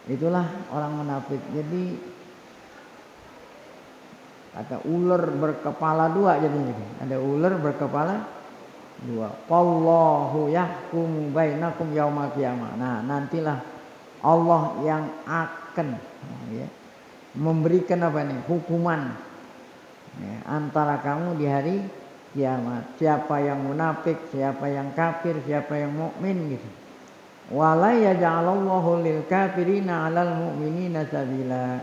Itulah orang munafik. Jadi kata ular berkepala dua jadinya. Ada ular berkepala dua. Wallahu yahkumu bainakum yaumal qiyamah. Nah, nantilah Allah yang akan ya, memberikan apa nih? Hukuman ya, antara kamu di hari kiamat. Siapa yang munafik, siapa yang kafir, siapa yang mukmin gitu. Wala yaj'alallahu lil kafirina 'alal mu'minina sabila.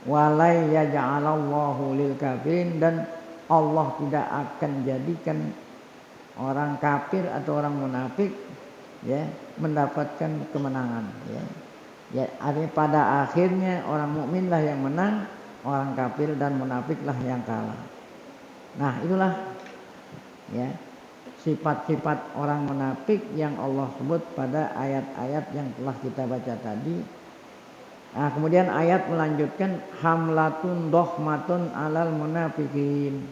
Wala yaj'alallahu lil kafirin, dan Allah tidak akan jadikan orang kafir atau orang munafik ya mendapatkan kemenangan ya. Ya, artinya pada akhirnya orang mukminlah yang menang, orang kafir dan munafiklah yang kalah. Nah, itulah ya sifat-sifat orang munafik yang Allah sebut pada ayat-ayat yang telah kita baca tadi. Nah, kemudian ayat melanjutkan hamlatun dohmatun alal munafikin.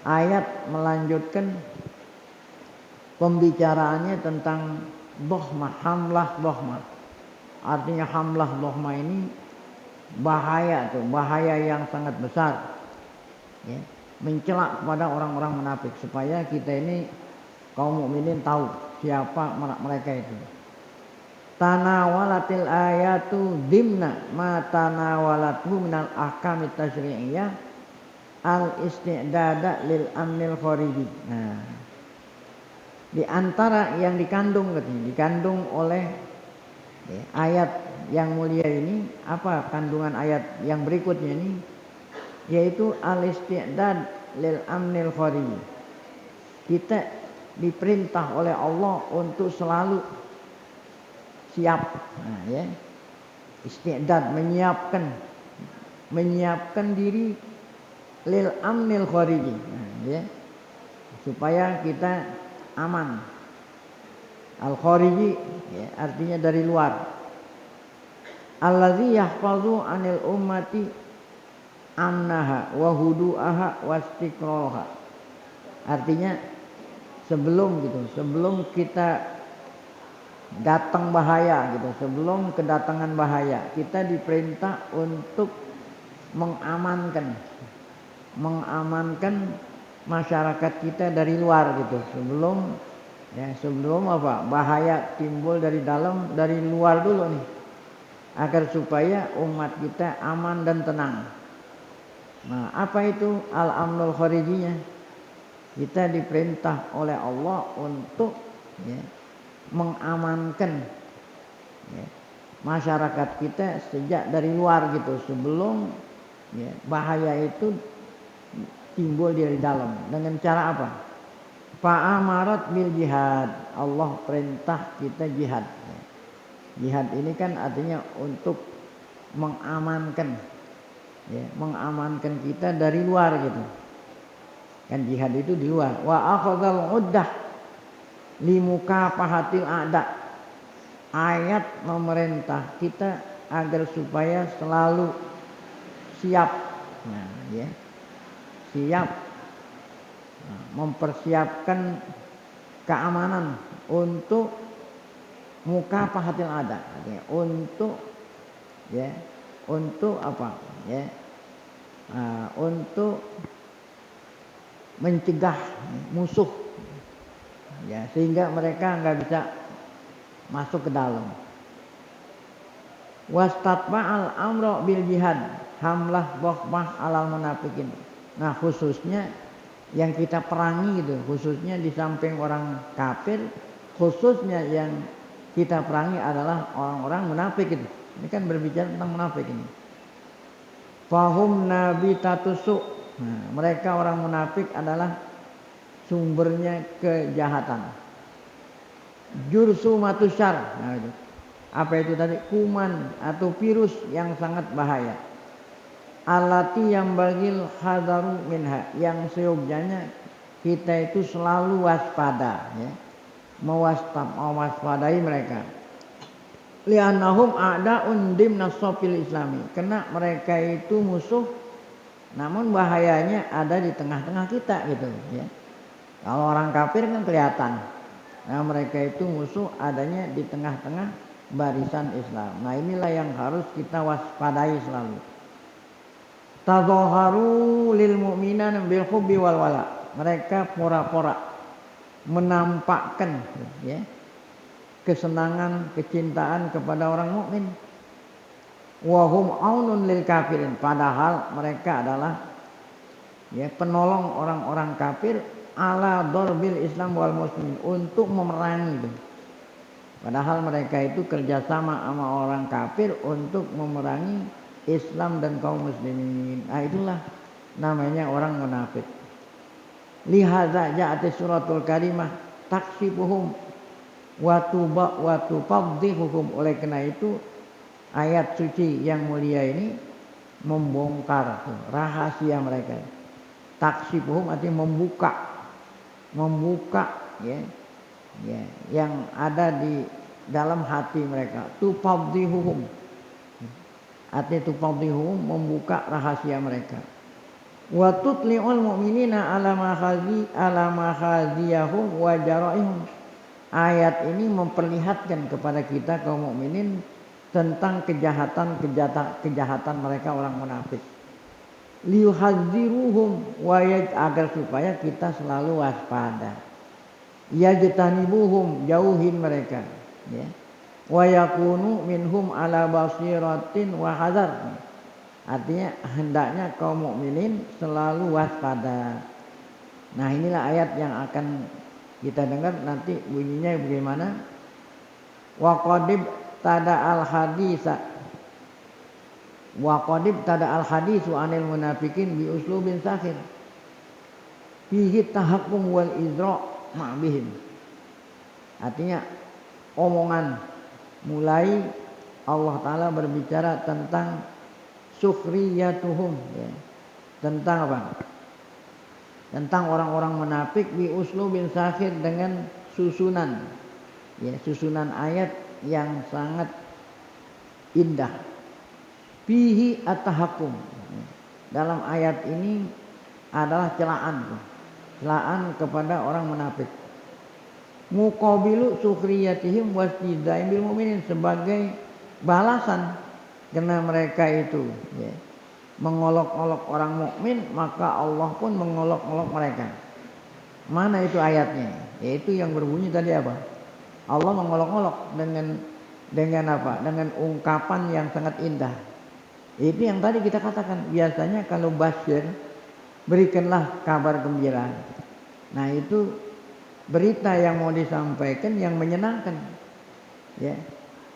Ayat melanjutkan pembicaraannya tentang dohmah, hamlah dohmah. Artinya hamlah dohmah ini bahaya tuh, bahaya yang sangat besar. Ya, mencela kepada orang-orang munafik supaya kita ini kaum mukminin tahu siapa mereka itu. Tanawalatil ayatu dimna ma tanawalatu minal ahkamit tasyri'iyah al istidada lil amnil khariji. Nah, di antara yang dikandung oleh ya, ayat yang mulia ini, apa kandungan ayat yang berikutnya ini, yaitu al istidad lil amnil khariji. Kita diperintah oleh Allah untuk selalu siap, nah, ya, istidad menyiapkan diri lil amnil khariji, nah, ya, supaya kita aman. Al khariji ya, artinya dari luar. Allazi yahfazu anil ummati amnaha wa hudu'aha wa istiqraraha. Artinya sebelum kita datang bahaya gitu, sebelum kedatangan bahaya, kita diperintah untuk mengamankan masyarakat kita dari luar gitu, sebelum apa bahaya timbul dari dalam, dari luar dulu nih, agar supaya umat kita aman dan tenang. Nah, apa itu al-amnul kharijinya? Kita diperintah oleh Allah untuk ya, mengamankan ya, masyarakat kita sejak dari luar gitu, sebelum ya, bahaya itu timbul dari dalam. Dengan cara apa? Fa'amarat bil jihad. Allah perintah kita jihad. Jihad ini kan artinya untuk mengamankan ya, mengamankan kita dari luar gitu. Kan jihad itu di luar. Wa akhadzal uddah limukafahatil a'da. Ayat memerintah kita agar supaya selalu siap. Nah, ya. Siap. Nah, mempersiapkan keamanan untuk mukafahatil a'da. Untuk ya, untuk apa? Ya. Untuk mencegah musuh. Ya, sehingga mereka enggak bisa masuk ke dalam. Wastatba'al amra bil jihad hamlah dohmah alal munafikin. Nah, khususnya yang kita perangi gitu, khususnya di samping orang kafir, khususnya yang kita perangi adalah orang-orang munafik itu. Ini kan berbicara tentang munafik ini. Fahum nabitatusu. Nah, mereka orang munafik adalah sumbernya kejahatan. Jursumatus syarr. Nah, itu. Apa itu tadi? Kuman atau virus yang sangat bahaya. Allati yang bagil hadaru minha, yang seyogyanya kita itu selalu waspada ya. Mewaspadai mereka. Li'annahum a'da'un dimna safil islami. Karena mereka itu musuh, namun bahayanya ada di tengah-tengah kita gitu ya. Kalau orang kafir kan kelihatan. Nah, mereka itu musuh adanya di tengah-tengah barisan Islam. Nah inilah yang harus kita waspadai selalu. Tadhaharu lil mu'minina bil hubbi wal wala. Mereka pura-pura menampakkan ya kesenangan, kecintaan kepada orang mukmin. Wa hum aunun lil kafirin. Padahal mereka adalah ya penolong orang-orang kafir ala darbil Islam wal muslimin, untuk memerangi itu. Padahal mereka itu kerjasama sama orang kafir untuk memerangi Islam dan kaum muslimin. Nah itulah namanya orang munafik. Lihadza ja'at suratul karimah taksibuhum wa tufadhihuhum. Oleh karena itu ayat suci yang mulia ini membongkar rahasia mereka. Taksibuhum artinya membuka ya yang ada di dalam hati mereka. Tufadhihuhum artinya tufadhihuhum membuka rahasia mereka. Wa tutli'ul mu'minina ala makhaziyahum wa jaraihum. Ayat ini memperlihatkan kepada kita kaum mukminin tentang kejahatan mereka orang munafik. Liyuhadziruhum wa agar supaya kita selalu waspada. Yajtanibuhum, jauhin mereka ya. Wa yakunu minhum ala basiratin wa hadar. Artinya hendaknya kaum mukminin selalu waspada. Nah inilah ayat yang akan kita dengar nanti bunyinya bagaimana. Wa qadib tada al hadisu anil munafikin bi uslubin sakhir fihi tahakkum wal idra' ma'bihim. Artinya omongan mulai Allah Ta'ala berbicara tentang sukhriyatuhum ya. Tentang apa? Tentang orang-orang munafik bi uslubin sakhir, dengan susunan ya, susunan ayat yang sangat indah. Fihi at-tahakkum. Dalam ayat ini adalah celaan kepada orang munafik. Muqabilu sukhriyatihim wastidaim bil mu'minin, sebagai balasan karena mereka itu ya, mengolok-olok orang mukmin, maka Allah pun mengolok-olok mereka. Mana itu ayatnya? Yaitu yang berbunyi tadi apa? Allah mengolok-olok dengan apa? Dengan ungkapan yang sangat indah. Itu yang tadi kita katakan, biasanya kalau basyir, berikanlah kabar gembira. Nah itu berita yang mau disampaikan yang menyenangkan. Ya,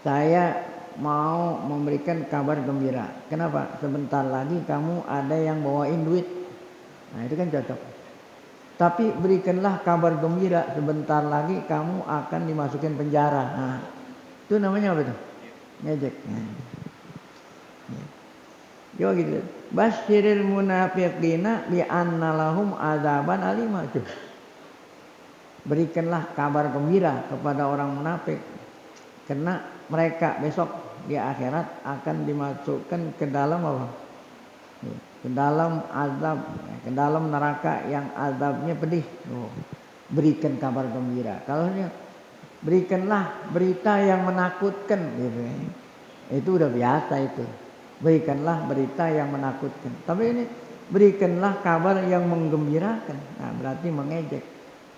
saya mau memberikan kabar gembira. Kenapa? Sebentar lagi kamu ada yang bawain duit. Nah itu kan cocok. Tapi berikanlah kabar gembira, sebentar lagi kamu akan dimasukin penjara. Nah itu namanya apa itu? Ngejek. Yo gitu. Basyiril munafiqina bi anna lahum adzaban alimah. Berikanlah kabar gembira kepada orang munafik, karena mereka besok di akhirat akan dimasukkan ke dalam apa? Ke dalam azab, ke dalam neraka yang azabnya pedih. Berikan kabar gembira. Kalau berikanlah berita yang menakutkan gitu. Itu udah biasa itu. Berikanlah berita yang menakutkan. Tapi ini berikanlah kabar yang menggembirakan. Nah, berarti mengejek.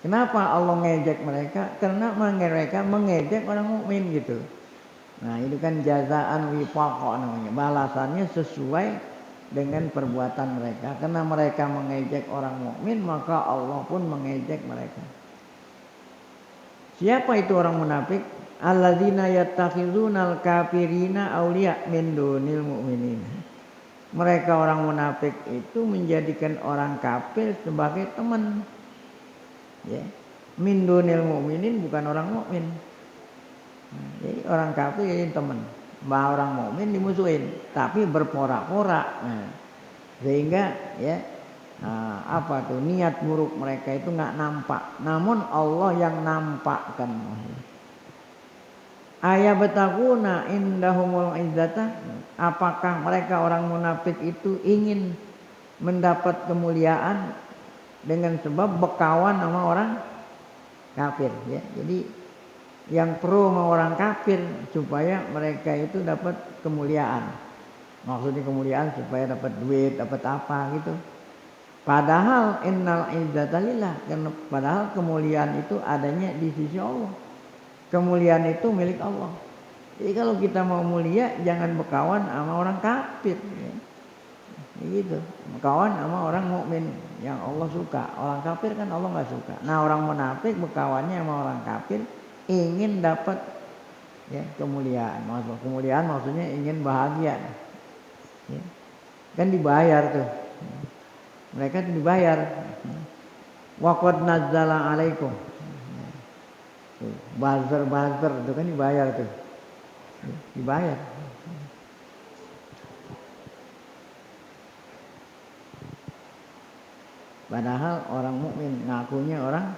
Kenapa Allah ngejek mereka? Karena mereka mengejek orang mukmin gitu. Nah, itu kan jazaan wifaqah namanya. Balasannya sesuai dengan perbuatan mereka. Karena mereka mengejek orang mukmin, maka Allah pun mengejek mereka. Siapa itu orang munafik? Alladzina yattakhizunal kafirina awliya min dunil mu'minin. Mereka orang munafik itu menjadikan orang kafir sebagai teman. Ya. Min dunil mu'minin, bukan orang mukmin. Jadi orang kafir jadi teman. Orang mukmin dimusuhin, tapi berpora-pora. Nah, sehingga ya apa tuh niat buruk mereka itu nggak nampak. Namun Allah yang nampakkan. Ayabtaguna indahumul izzata, apakah mereka orang munafik itu ingin mendapat kemuliaan dengan sebab berkawan sama orang kafir ya. Jadi yang pro sama orang kafir supaya mereka itu dapat kemuliaan. Maksudnya kemuliaan supaya dapat duit, dapat apa gitu. Padahal innal izzata lillah, karena padahal kemuliaan itu adanya di sisi Allah. Kemuliaan itu milik Allah. Jadi kalau kita mau mulia jangan berkawan sama orang kafir ya. Gitu. Berkawan sama orang mukmin yang Allah suka. Orang kafir kan Allah nggak suka. Nah, orang munafik berkawannya sama orang kafir ingin dapat ya kemuliaan. Kemuliaan maksudnya ingin bahagia. Ya. Kan dibayar tuh. Mereka itu dibayar. Waqad nazzala alaikum. Buzzer itu kan dibayar tuh. Dibayar. Padahal orang mukmin ngakunya orang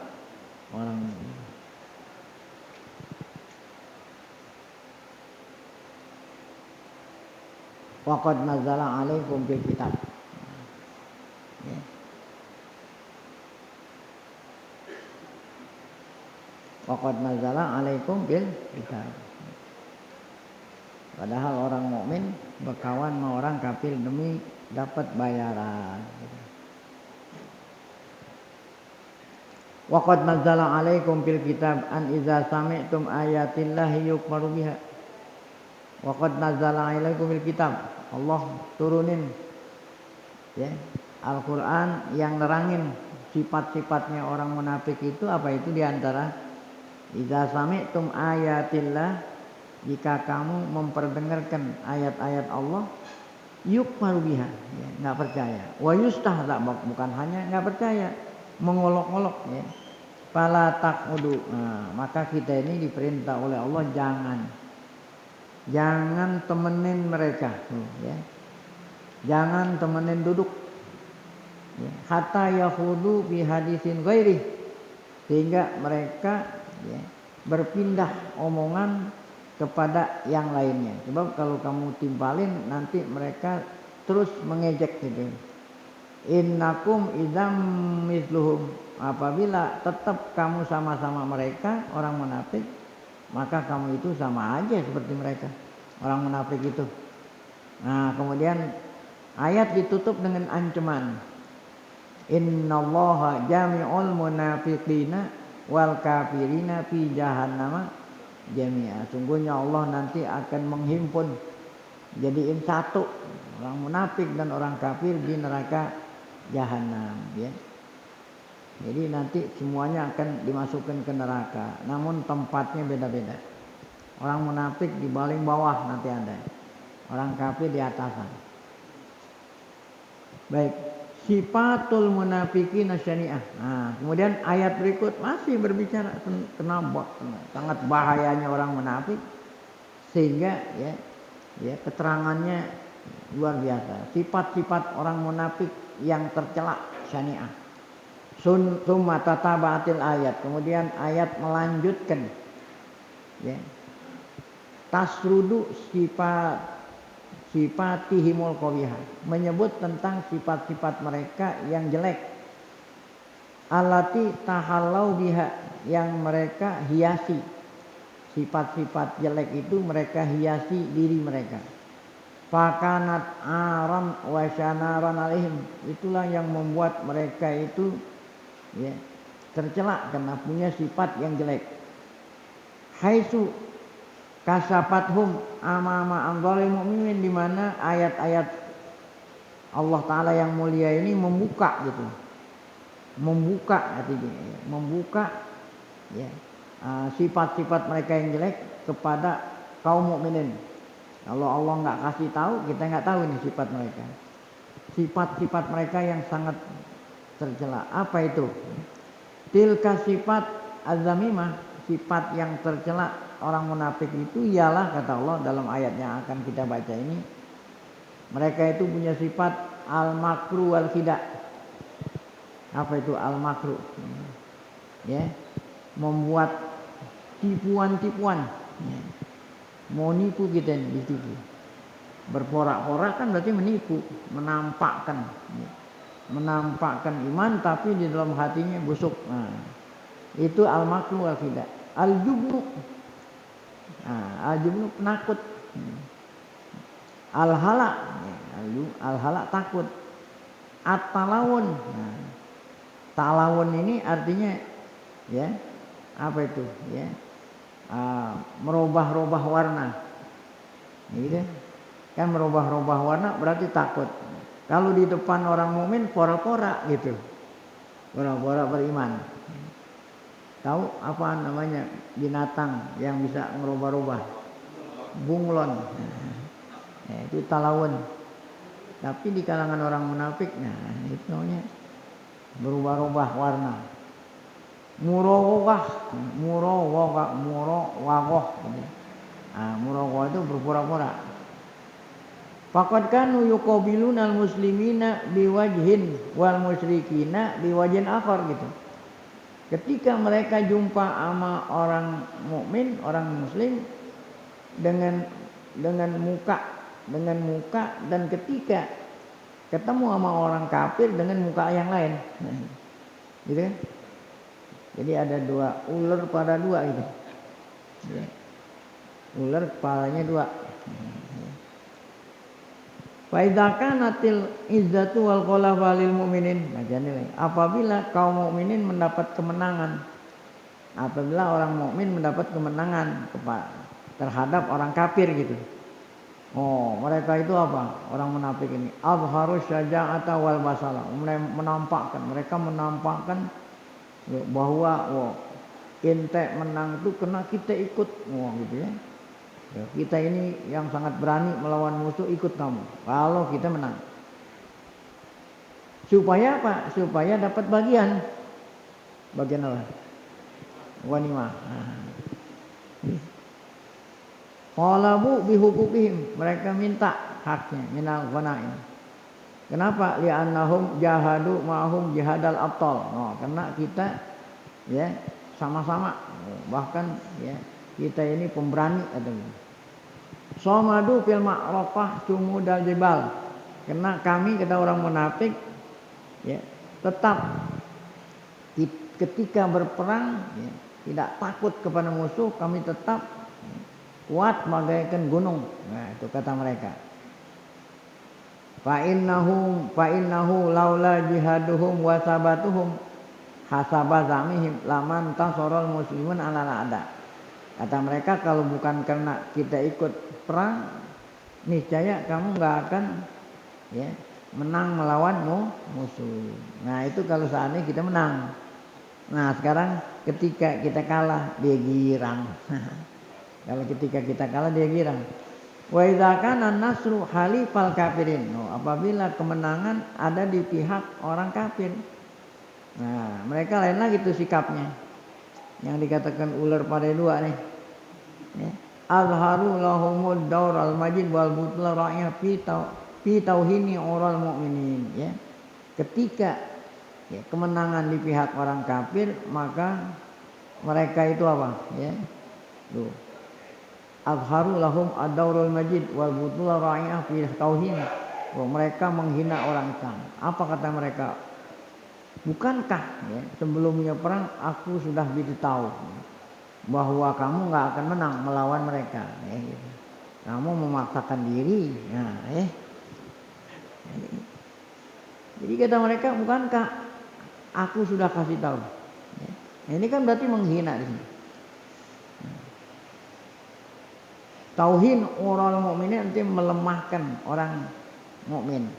mukmin. Waqad nazzala alaikum bil kitab. Ya. Waqad nazzala alaikum bil kitab. Padahal orang mukmin berkawan sama orang kafir demi dapat bayaran. Waqad nazzala alaikum fil kitab an idza sami'tum ayatillahi yukfaru biha. Waqad nazzala alaikum fil kitab. Allah turunin ya Al-Qur'an yang nerangin sifat-sifatnya orang munafik itu apa itu diantara idza sami'tum ayatillah, jika kamu memperdengarkan ayat-ayat Allah yukfaru biha ya, enggak percaya. Wa yustahza, bukan hanya enggak percaya, mengolok-olok ya. Fala taqudu. Nah, maka kita ini diperintah oleh Allah jangan temenin mereka ya. Jangan temenin duduk. Ya. Hatta yahudu bi hadisin ghairi, sehingga mereka ya, berpindah omongan kepada yang lainnya. Sebab kalau kamu timpalin nanti mereka terus mengejek gitu. Innakum idzam misluhum, apabila tetap kamu sama-sama mereka orang munafik, maka kamu itu sama aja seperti mereka orang munafik itu. Nah, kemudian ayat ditutup dengan ancaman. Innallaha jami'ul munafiqina wal kafirina fi jahannama jami'a. Sungguhnya Allah nanti akan menghimpun jadiin satu orang munafik dan orang kafir di neraka jahanam ya. Jadi nanti semuanya akan dimasukkan ke neraka, namun tempatnya beda-beda. Orang munafik di paling bawah nanti ada, orang kafir di atasan. Baik, sifatul munafiqin syani'ah. Nah, kemudian ayat berikut masih berbicara tentang sangat bahayanya orang munafik, sehingga ya keterangannya luar biasa. Sifat-sifat orang munafik yang tercela syani'ah. Summa tataba'atil ayat, kemudian ayat melanjutkan ya. Tasrudu sifatihimul qawiyah, menyebut tentang sifat-sifat mereka yang jelek. Allati tahallau biha, yang mereka hiasi. Sifat-sifat jelek itu mereka hiasi diri mereka. Fakanat aram wa syanaran alaihim, itulah yang membuat mereka itu ya tercela karena punya sifat yang jelek. Haitsu kasafathum amama anzalil mu'minin, di mana ayat-ayat Allah Ta'ala yang mulia ini membuka gitu. Membuka artinya ya, membuka ya sifat-sifat mereka yang jelek kepada kaum mukminin. Kalau Allah nggak kasih tahu, kita nggak tahu ini sifat mereka. Sifat-sifat mereka yang sangat tercela. Apa itu? Tilka sifat az-zamimah, sifat yang tercela orang munafik itu ialah, kata Allah dalam ayat yang akan kita baca ini, mereka itu punya sifat al-makru wal khida'. Apa itu al-makru? Ya, membuat tipuan-tipuan. Ya. Mau nipu kita ini ditipu. Berporak-porak kan berarti menipu, menampakkan. Ya. Menampakkan iman tapi di dalam hatinya busuk. Nah, itu al-makru wal khida'. Al-jubnu, Nah, al-jubnu penakut. Al-hala, al-hala takut. At-talawun. Nah, talawun ini artinya ya apa itu? Ya, merubah-rubah warna. Gitu. Kan merubah-rubah warna berarti takut. Kalau di depan orang mukmin pora-pora gitu. Pora-pora beriman. Tahu apa namanya binatang yang bisa merubah-rubah? Bunglon. Ya, itu talawun. Tapi di kalangan orang munafik, nah itu namanya berubah-ubah warna. Murawah. Nah, murawah itu berpura-pura. Faqad kanu yuqabilunal muslimina biwajhin wal musyrikina biwajhin akhar gitu. Ketika mereka jumpa sama orang mukmin, orang muslim dengan muka dan ketika ketemu sama orang kafir dengan muka yang lain. Gitu kan? Jadi ada dua ular pada dua gitu. Ular kepalanya dua. Fa idza kanatil izzatu wal khalafa lil mu'minin. Apabila kaum mukminin mendapat kemenangan. Apabila orang mukmin mendapat kemenangan terhadap orang kafir gitu. Oh, mereka itu apa? Orang munafik ini azharu syaja'ata wal basala. Mereka menampakkan bahwa ente menang itu kena kita ikut. Gitu ya. Ya, kita ini yang sangat berani melawan musuh ikut kamu kalau kita menang. Supaya apa? Supaya dapat bagian apa? Ghanimah. Qalabu bihukukihim, mereka minta haknya minal ghanaim. Kenapa? Li'annahum jahadu ma'hum jihadal abtal. Karena kita ya sama-sama bahkan ya kita ini pemberani katanya. Somadu fil ma'rafah sumudal jibal. Karena kami kata orang munafik ya tetap ketika berperang ya, tidak takut kepada musuh, kami tetap kuat bagaikan gunung. Nah, itu kata mereka. Fa innahu laula jihaduhum wa sabatuhum hasaba zamihim laman tasaral muslimun ala ada. Kata mereka kalau bukan karena kita ikut perang, niscaya kamu nggak akan ya menang melawan musuh. Nah itu kalau seandainya kita menang. Nah sekarang ketika kita kalah dia girang. Kalau ketika kita kalah dia girang. Wa idza kana nasru halifal kafirin. Apabila kemenangan ada di pihak orang kafir. Nah mereka lain lagi tuh sikapnya. Yang dikatakan ular pada dua nih. Ya. Azharu lahumud daur al-majid wal butla ra'ya fi tauhini oral mu'minin. Ya. Ketika ya, kemenangan di pihak orang kafir maka mereka itu apa? Ya. Tuh. Azharu lahum ad-daurul majid wal butla ra'ya fi tauhini. Mereka menghina orang Islam. Apa kata mereka? Bukankah ya, sebelumnya perang aku sudah beritahu bahwa kamu nggak akan menang melawan mereka, ya, gitu. Kamu memaksakan diri, nah, ya. Jadi kata mereka, bukankah aku sudah kasih tahu? Ya. Nah, ini kan berarti menghina di sini. Tauhin oral mukminin nanti melemahkan orang mukmin.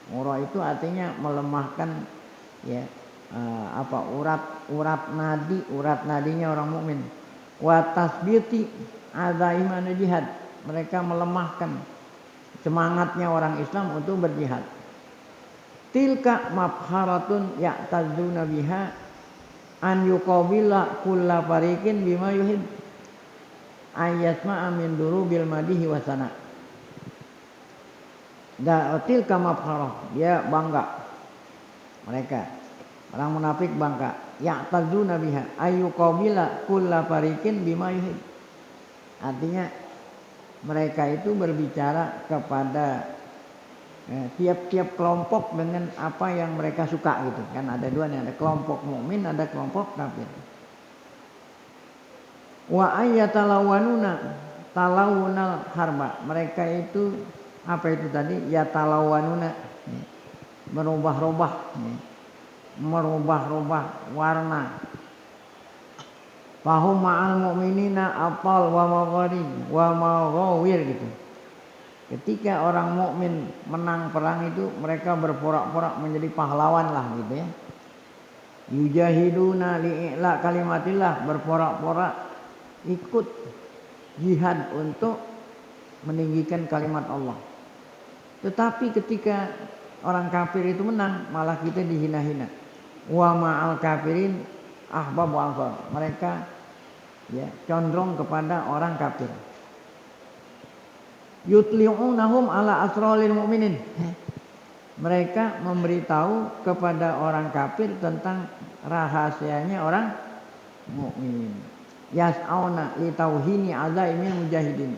Oral itu artinya melemahkan ya urat nadinya orang mukmin. Wa tasbiti azaiman jihad, mereka melemahkan semangatnya orang Islam untuk berjihad. Tilka mabharatun ya'tazuna biha an yuqabila kulla fariqin bima yuhib ayasma'a min durubil madihi wasana. Tilka mabharah, dia bangga. Mereka orang munafik bangga. Ya'tazuna biha ayyuqabila kulla fariqin bima yuhib. Artinya mereka itu berbicara kepada tiap-tiap kelompok dengan apa yang mereka suka gitu. Kan ada dua nih, ada kelompok mukmin, ada kelompok kafir. Wa ayatalawanuna talawunal harba. Mereka itu apa itu tadi? Ya talawanuna, merubah-rubah, merubah-rubah warna. Fahum ma'al mu'minina apal wa maghawir gitu. Ketika orang mukmin menang perang itu mereka berporak-porak menjadi pahlawan lah gitu ya. Yujahiduna li'ila kalimatillah, berporak-porak ikut jihad untuk meninggikan kalimat Allah. Tetapi ketika orang kafir itu menang malah kita dihina-hina. Wa ma'al kafirin ahbabu ansar. Mereka ya condong kepada orang kafir. Yutli'unahum ala asraril mu'minin. Mereka memberitahu kepada orang kafir tentang rahasianya orang mukmin. Yas'auna li tauhini azaimil mujahidin.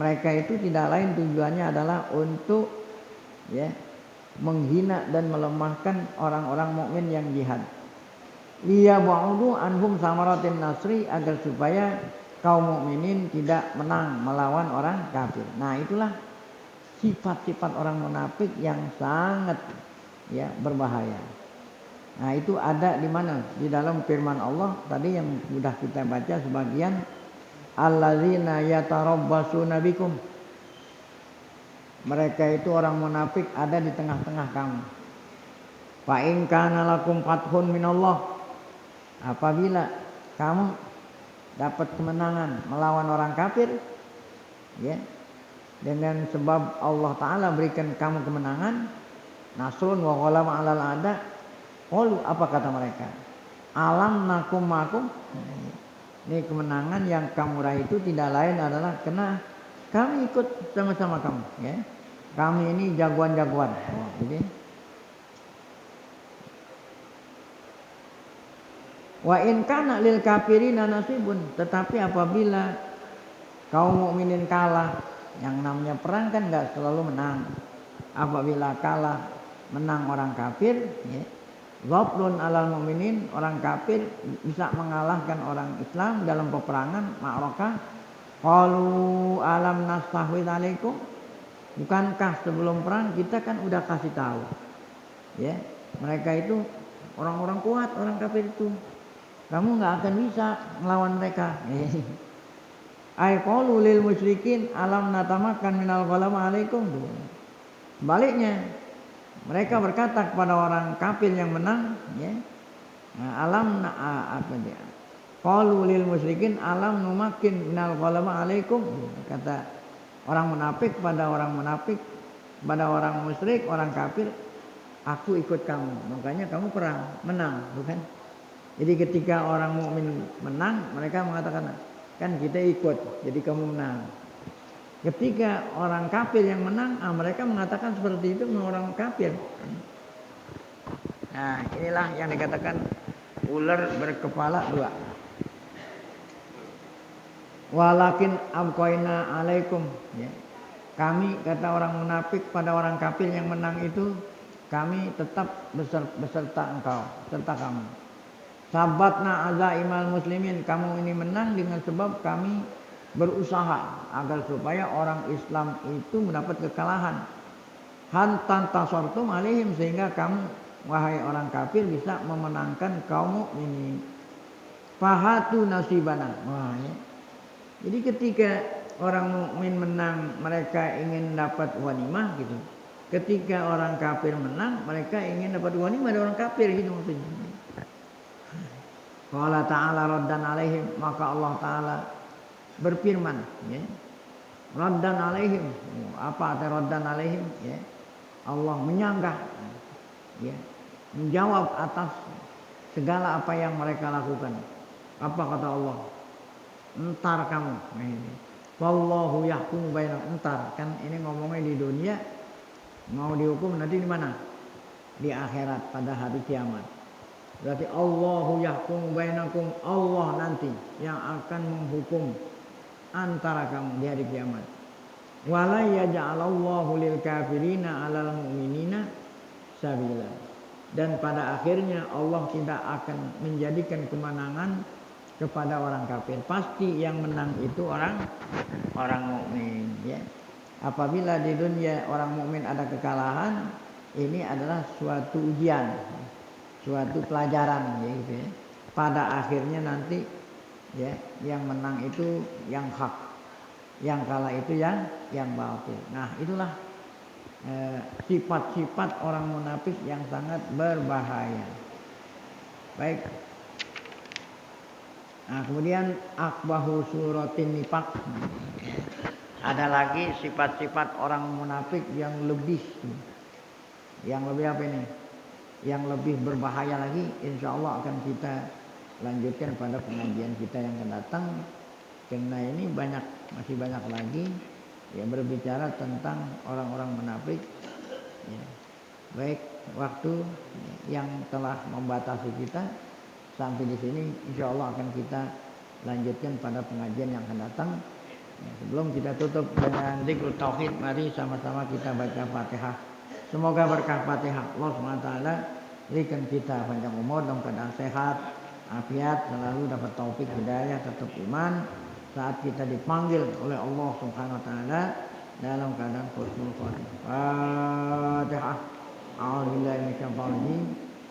Mereka itu tidak lain tujuannya adalah untuk ya menghina dan melemahkan orang-orang mukmin yang jihad. Liya ba'udu anhum samaratin nasri, agar supaya kaum mukminin tidak menang melawan orang kafir. Nah, itulah sifat-sifat orang munafik yang sangat ya berbahaya. Nah, itu ada di mana? Di dalam firman Allah tadi yang sudah kita baca sebagian, allazina yatarabbasuna bikum. Mereka itu orang munafik ada di tengah-tengah kamu. Fa in kana lakum fathun minallah. Apabila kamu dapat kemenangan melawan orang kafir ya, dengan sebab Allah Ta'ala berikan kamu kemenangan, nasrun wa ghalama 'alal a'da. Apa kata mereka? Alam nakum makum. Ini kemenangan yang kamu raih itu tidak lain adalah karena kami ikut sama-sama kamu ya. Kami ini jagoan-jagoan. Jadi wa in kana lil kafirina nasibun, tetapi apabila kaum mukminin kalah, yang namanya perang kan enggak selalu menang. Apabila kalah menang orang kafir, ya, ghabrun alal mukminin, orang kafir bisa mengalahkan orang Islam dalam peperangan ma'rakah. Qalu alam nastahwid alaikum, bukankah sebelum perang kita kan udah kasih tahu, ya, mereka itu orang-orang kuat, orang kafir itu. Kamu nggak akan bisa melawan mereka. Ay qaulu lil musyrikin alam natamakan minal ghalama alaikum. Sebaliknya, mereka berkata kepada orang kafir yang menang, ya. Alam apa dia? Qaulu lil musyrikin alam numakin minal ghalama alaikum. Kata orang munafik pada orang munafik, pada orang musyrik, orang kafir, aku ikut kamu. Makanya kamu perang, menang, bukan? Jadi ketika orang mukmin menang, mereka mengatakan, kan kita ikut, jadi kamu menang. Ketika orang kafir yang menang, mereka mengatakan seperti itu orang kafir. Nah, inilah yang dikatakan ular berkepala dua. Walakin abqaina alaikum, ya. Kami, kata orang munafik pada orang kafir yang menang itu, kami tetap beserta engkau, serta kamu. Sabatna azaimal muslimin, kamu ini menang dengan sebab kami berusaha agar supaya orang Islam itu mendapat kekalahan. Hantan tasortum alaihim, sehingga kamu wahai orang kafir bisa memenangkan kaum mukminin. Fahatu nasibana. Wah, ya. Jadi ketika orang mukmin menang, mereka ingin dapat ghanimah gitu. Ketika orang kafir menang, mereka ingin dapat ghanimah dari orang kafir gitu maksudnya. Allah Ta'ala raddan alaihim, maka Allah Ta'ala berfirman, ya. Raddan alaihim, apa arti raddan alaihim, ya. Allah menyanggah, ya, menjawab atas segala apa yang mereka lakukan. Apa kata Allah? Entar kamu, nah ini. Wallahu yahkumu bainakum, entar, kan ini ngomongnya di dunia, mau dihukum nanti di mana? Di akhirat pada hari kiamat. Berarti Allahu yahkumu bainakum, Allah nanti yang akan menghukum antara kamu di hari kiamat. Wala yaj'alallahu lil kafirina 'alal mu'minina sabila. Dan pada akhirnya Allah tidak akan menjadikan kemenangan kepada orang kafir. Pasti yang menang itu orang mukmin, ya. Apabila di dunia orang mukmin ada kekalahan, ini adalah suatu ujian, suatu pelajaran, ya, gitu ya. Pada akhirnya nanti, ya, yang menang itu yang hak, yang kalah itu yang batil. Nah, itulah sifat-sifat orang munafik yang sangat berbahaya. Baik. Nah, kemudian akbahu suratin nifaq. Ada lagi sifat-sifat orang munafik yang lebih apa ini? Yang lebih berbahaya lagi, insya Allah akan kita lanjutkan pada pengajian kita yang akan datang. Karena ini masih banyak lagi yang berbicara tentang orang-orang munafik. Ya. Baik, waktu yang telah membatasi kita sampai di sini, insya Allah akan kita lanjutkan pada pengajian yang akan datang. Ya, sebelum kita tutup dengan zikrul tauhid, mari sama-sama kita baca Fatihah. Semoga berkah Fatihah Allah SWT berikan kita panjang umur dalam keadaan sehat, afiat, selalu dapat taufik hidayah, tetap iman saat kita dipanggil oleh Allah Subhanahu wa taala dalam keadaan husnul khotimah. Fatihah. A'udzubillahi minasyaitonir rajim.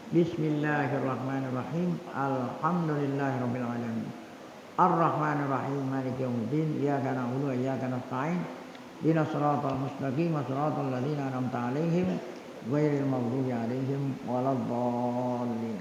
Bismillahirrahmanirrahim. Alhamdulillahirabbil alamin. Ar-Rahmanir-Rahim. Maliki yaumiddin. Iyyaka na'budu wa iyyaka nasta'in. Ihdinas siratal mustaqim, siratal ladzina an'amta 'alaihim ghairil maghdubi 'alaihim waladdallin.